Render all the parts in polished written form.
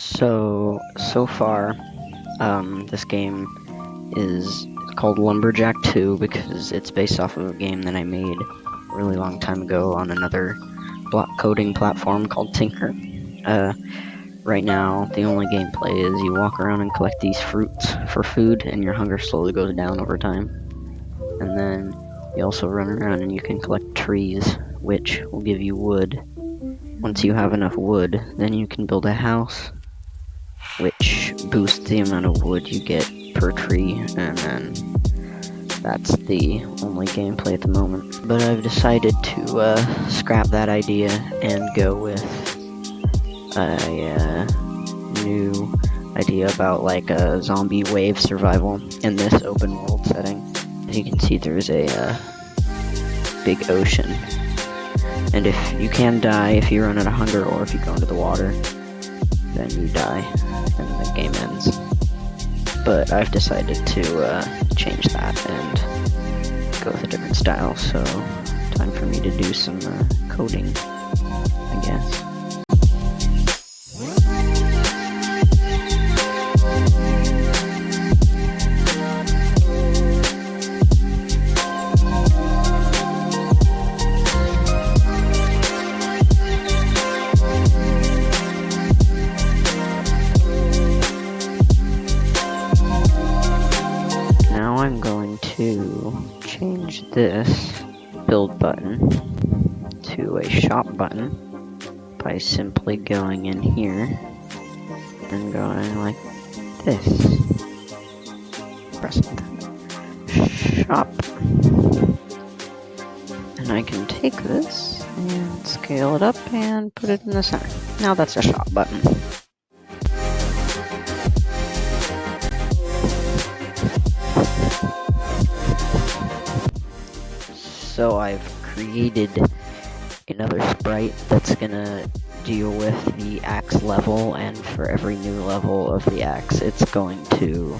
So far, this game is called Lumberjack 2 because it's based off of a game that I made a really long time ago on another block coding platform called Tinker. Right now, the only gameplay is you walk around and collect these fruits for food, and your hunger slowly goes down over time. And then you also run around and you can collect trees, which will give you wood. Once you have enough wood, then you can build a house, which boosts the amount of wood you get per tree, and then that's the only gameplay at the moment. But I've decided to scrap that idea and go with a new idea about like a zombie wave survival in this open world setting. As you can see, there's a big ocean, and if you can die if you run out of hunger or if you go into the water, then you die and the game ends. But I've decided to change that and go with a different style, so time for me to do some coding, I guess. I'm going to change this build button to a shop button by simply going in here and going like this. Press shop. And I can take this and scale it up and put it in the center. Now that's a shop button. So I've created another sprite that's gonna deal with the axe level, and for every new level of the axe, it's going to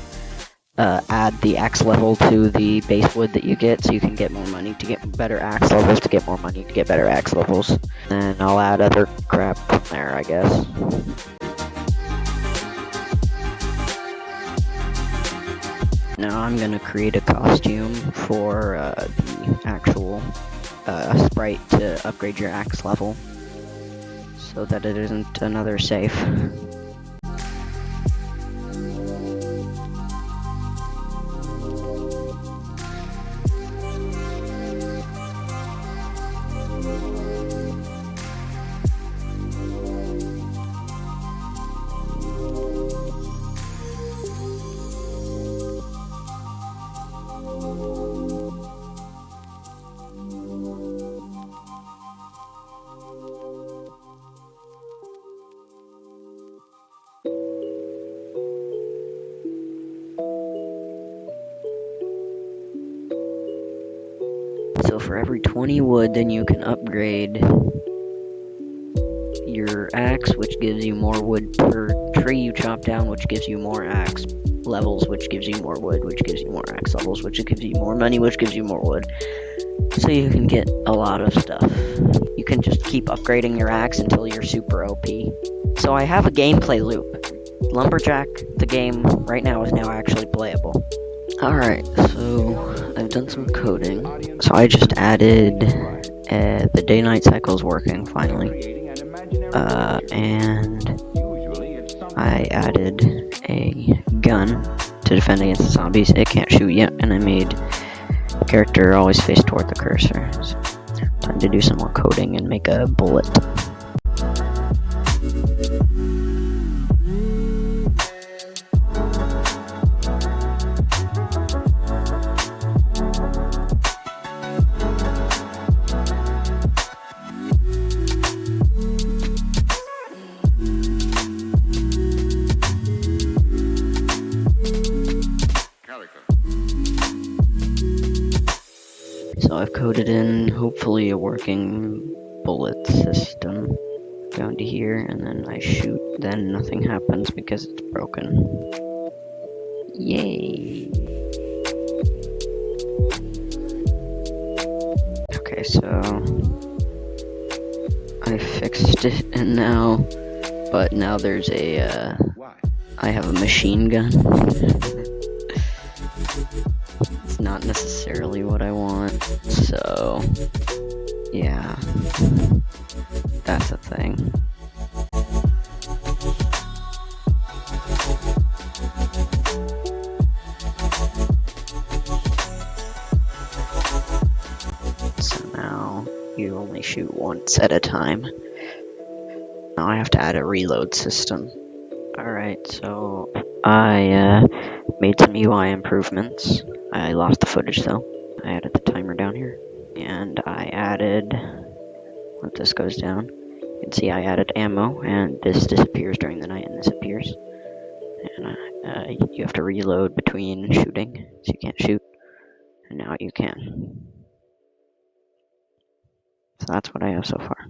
add the axe level to the base wood that you get, so you can get more money to get better axe levels, to get more money to get better axe levels. And I'll add other crap there, I guess. Now I'm gonna create a costume for the actual sprite to upgrade your axe level, so that it isn't another safe. So for every 20 wood, then you can upgrade your axe, which gives you more wood per tree you chop down, which gives you more axe levels, which gives you more wood, which gives you more axe levels, which gives you more money, which gives you more wood. So you can get a lot of stuff. You can just keep upgrading your axe until you're super OP. So I have a gameplay loop. Lumberjack, the game, right now is now actually playable. Alright, so I've done some coding. So I just added the day-night cycles working, finally. And I added a gun to defend against the zombies. It can't shoot yet, and I made the character always face toward the cursor. So, time to do some more coding and make a bullet. So I've coded in, hopefully, a working bullet system. Down to here, and then I shoot, then nothing happens because it's broken. Yay! Okay, so I fixed it, and now but now there's I have a machine gun. It's not necessarily what I want, so yeah, that's a thing. So now you only shoot once at a time. Now I have to add a reload system. Alright, so I made some UI improvements. I lost the footage though. I added the timer down here. And I added, when this goes down, you can see I added ammo, and this disappears during the night, and this appears. And you have to reload between shooting, so you can't shoot, and now you can. So that's what I have so far.